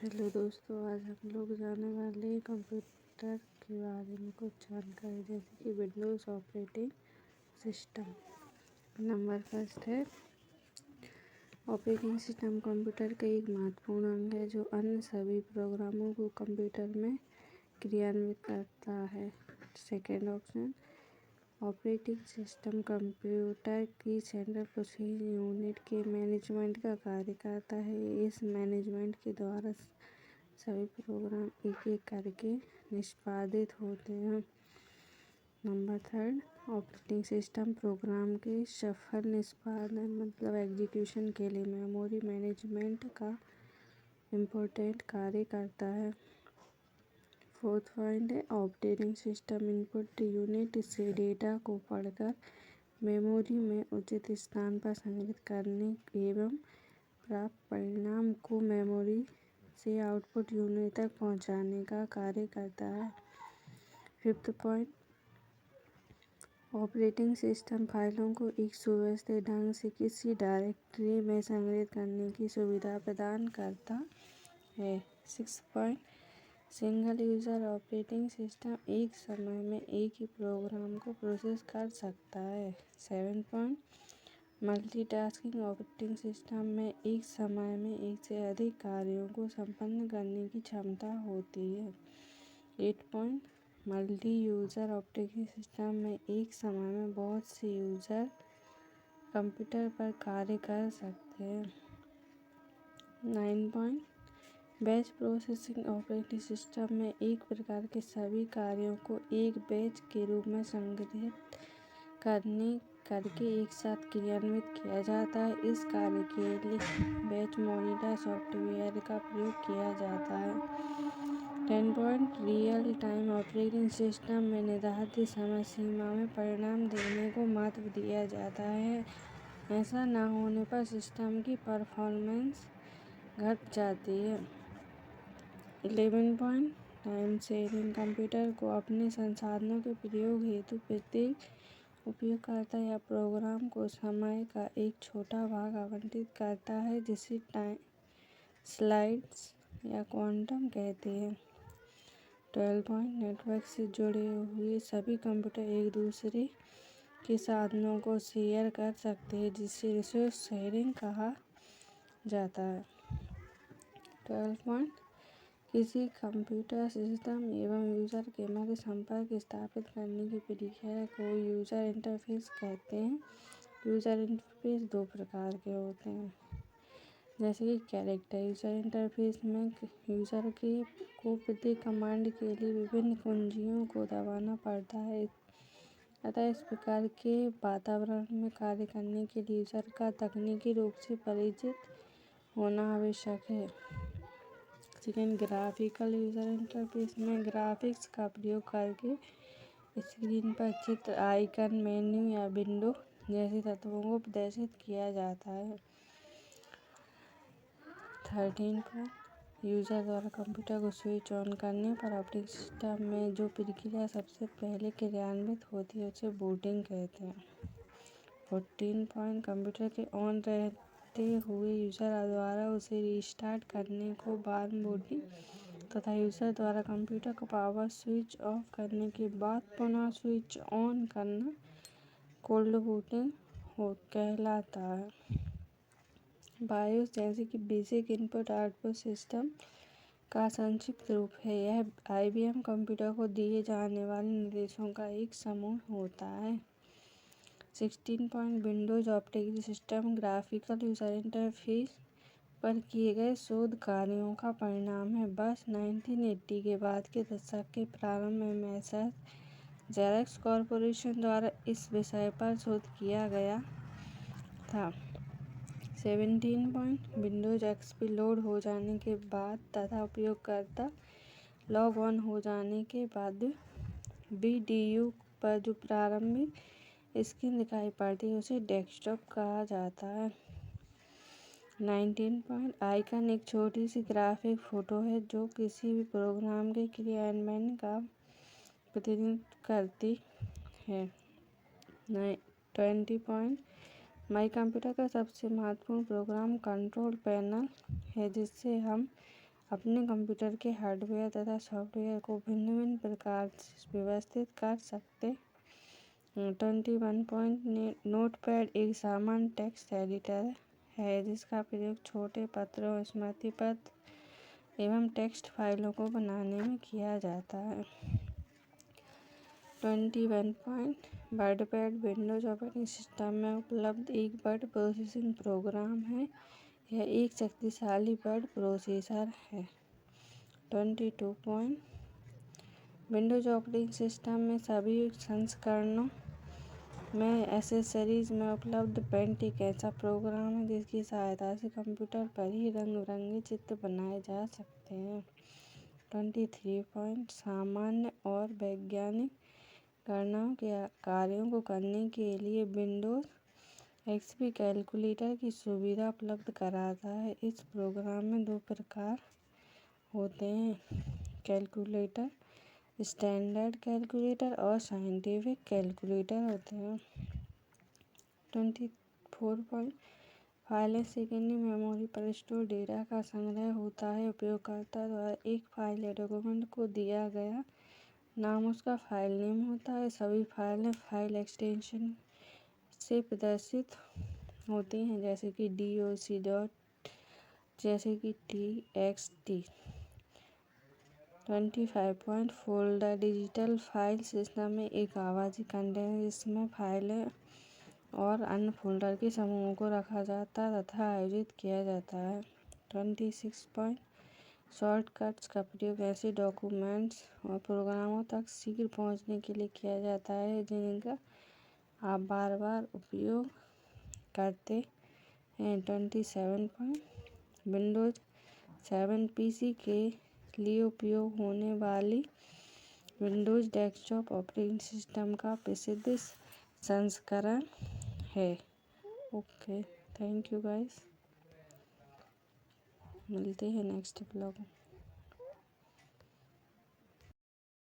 Hello दोस्तों, आज हम लोग जाने वाले हैं कंप्यूटर के बारे में कुछ जानकारी, जैसे कि Windows operating system. Number first है, ऑपरेटिंग सिस्टम कंप्यूटर का एक महत्वपूर्ण अंग है जो अन्य सभी प्रोग्रामों को कंप्यूटर में क्रियान्वित करता है। Second option, operating system computer की सेंट्रल प्रोसेसिंग यूनिट के मैनेजमेंट का कार्य करता है। इस मैनेजमेंट के द्वारा सभी प्रोग्राम एक एक करके निष्पादित होते हैं। Number third, operating system program के सफल निष्पादन मतलब एग्जीक्यूशन के लिए मेमोरी मैनेजमेंट का इम्पोर्टेंट कार्य करता है। फोर्थ पॉइंट है, ऑपरेटिंग सिस्टम इनपुट यूनिट से डेटा को पढ़कर मेमोरी में उचित स्थान पर संग्रहित करने एवं प्राप्त परिणाम को मेमोरी से आउटपुट यूनिट तक पहुंचाने का कार्य करता है। फिफ्थ पॉइंट, ऑपरेटिंग सिस्टम फाइलों को एक सुव्यवस्थित ढंग से किसी डायरेक्टरी में संग्रहित करने की सुविधा प्रदान करता है। Six point, single user operating system एक समय में एक ही प्रोग्राम को प्रोसेस कर सकता है। Seven point, multitasking operating system में एक समय में एक से अधिक कार्यों को संपन्न करने की क्षमता होती है। Eight point, multi user operating system में एक समय में बहुत से यूज़र कंप्यूटर पर कार्य कर सकते हैं। Nine point, batch processing operating system में एक प्रकार के सभी कार्यों को एक बैच के रूप में संग्रहित करके एक साथ क्रियान्वित किया जाता है। इस कार्य के लिए बैच मॉनिटर सॉफ्टवेयर का प्रयोग किया जाता है। 10 point, real time operating system में निर्धारित समय सीमा में परिणाम देने को महत्व दिया जाता है। ऐसा न होने पर सिस्टम की परफॉर्मेंस घट जाती है। 11 पॉइंट, टाइम शेयरिंग कंप्यूटर को अपने संसाधनों के प्रयोग हेतु प्रत्येक उपयोगकर्ता या प्रोग्राम को समय का एक छोटा भाग आवंटित करता है, जिसे टाइम स्लाइस या क्वांटम कहते हैं। 12 पॉइंट, नेटवर्क से जुड़े हुए सभी कंप्यूटर एक दूसरे के साधनों को शेयर कर सकते हैं, जिसे रिसोर्स शेयरिंग कहा जाता है। 12 पॉइंट, किसी कंप्यूटर सिस्टम एवं यूज़र के मध्य संपर्क स्थापित करने की प्रक्रिया को यूज़र इंटरफेस कहते हैं। यूज़र इंटरफेस दो प्रकार के होते हैं, जैसे कि कैरेक्टर यूज़र इंटरफेस में यूज़र को प्रत्येक कमांड के लिए विभिन्न कुंजियों को दबाना पड़ता है, अतः इस प्रकार के वातावरण में कार्य करने के लिए यूज़र का तकनीकी रूप से परिचित होना आवश्यक है। सेकेंड, ग्राफिकल यूज़र इंटरफेस में ग्राफिक्स का प्रयोग करके स्क्रीन पर चित्र, आइकन, मेन्यू या विंडो जैसे तत्वों को प्रदर्शित किया जाता है। 13 पर, यूज़र द्वारा कंप्यूटर को स्विच ऑन करने पर ऑपरेटिंग सिस्टम में जो प्रक्रिया सबसे पहले क्रियान्वित होती है उसे बूटिंग कहते हैं। 14 पॉइंट, कंप्यूटर के ऑन रहते हुए यूज़र द्वारा उसे रीस्टार्ट करने को वार्म बूटिंग तथा यूज़र द्वारा कंप्यूटर का पावर स्विच ऑफ करने के बाद पुनः स्विच ऑन करना कोल्ड बूटिंग कहलाता है। बायोस जैसे कि बेसिक इनपुट आउटपुट सिस्टम का संक्षिप्त रूप है। यह IBM कंप्यूटर को दिए जाने वाले निर्देशों का एक समूह होता है। 16 point, Windows operating system graphical user interface पर किए गए शोध कार्यों का परिणाम है। वर्ष 1980 के बाद के दशक के प्रारंभ में मैसर्स जेरॉक्स कॉरपोरेशन द्वारा इस विषय पर शोध किया गया था। 17 पॉइंट, विंडोज XP लोड हो जाने के बाद तथा उपयोगकर्ता लॉग ऑन हो जाने के बाद VDU पर जो प्रारंभिक स्क्रीन दिखाई पड़ती है उसे डेस्कटॉप कहा जाता है। 19 पॉइंट, आइकन एक छोटी सी ग्राफिक फोटो है जो किसी भी प्रोग्राम के क्रियान्वयन का प्रतिनिधित्व करती है। 20 पॉइंट, माई कंप्यूटर का सबसे महत्वपूर्ण प्रोग्राम कंट्रोल पैनल है, जिससे हम अपने कंप्यूटर के हार्डवेयर तथा सॉफ्टवेयर को भिन्न भिन्न प्रकार से व्यवस्थित कर सकते। 21 नोटपैड एक सामान्य टेक्स्ट एडिटर है जिसका प्रयोग छोटे पत्रों, स्मृति पत्र एवं टेक्स्ट फाइलों को बनाने में किया जाता है। 21 वर्डपैड विंडोज ऑपरेटिंग सिस्टम में उपलब्ध एक वर्ड प्रोसेसिंग प्रोग्राम है। यह एक शक्तिशाली वर्ड प्रोसेसर है। 22 विंडोज ऑपरेटिंग सिस्टम में सभी संस्करणों में एसेसरीज में उपलब्ध पेंट एक ऐसा प्रोग्राम है जिसकी सहायता से कंप्यूटर पर ही रंग बिरंगे चित्र बनाए जा सकते हैं। 23 सामान्य और वैज्ञानिक गणनाओं के कार्यों को करने के लिए विंडोज एक्सपी कैलकुलेटर की सुविधा उपलब्ध कराता है। इस प्रोग्राम में दो प्रकार होते हैं, कैलकुलेटर स्टैंडर्ड कैलकुलेटर और साइंटिफिक कैलकुलेटर होते हैं। 24 फाइलें सेकेंडरी मेमोरी पर स्टोर डेटा का संग्रह होता है। उपयोगकर्ता द्वारा एक फाइल या डॉक्यूमेंट को दिया गया नाम उसका फाइल नेम होता है। सभी फाइलें फाइल एक्सटेंशन से प्रदर्शित होती हैं जैसे कि doc. जैसे कि txt। 25 folder digital file system में एक आभासी कंटेनर जिसमें फाइलें और अन्य फोल्डर के समूहों को रखा जाता तथा आयोजित किया जाता है। 26 शॉर्टकट्स का प्रयोग ऐसे डॉक्यूमेंट्स और प्रोग्रामों तक शीघ्र पहुंचने के लिए किया जाता है जिनका आप बार बार उपयोग करते हैं। 27 विंडोज 7 पीसी के लिए उपयोग होने वाली विंडोज डेस्कटॉप ऑपरेटिंग सिस्टम का प्रसिद्ध संस्करण है। ओके, थैंक यू गाइस, मिलते हैं नेक्स्ट ब्लॉग में।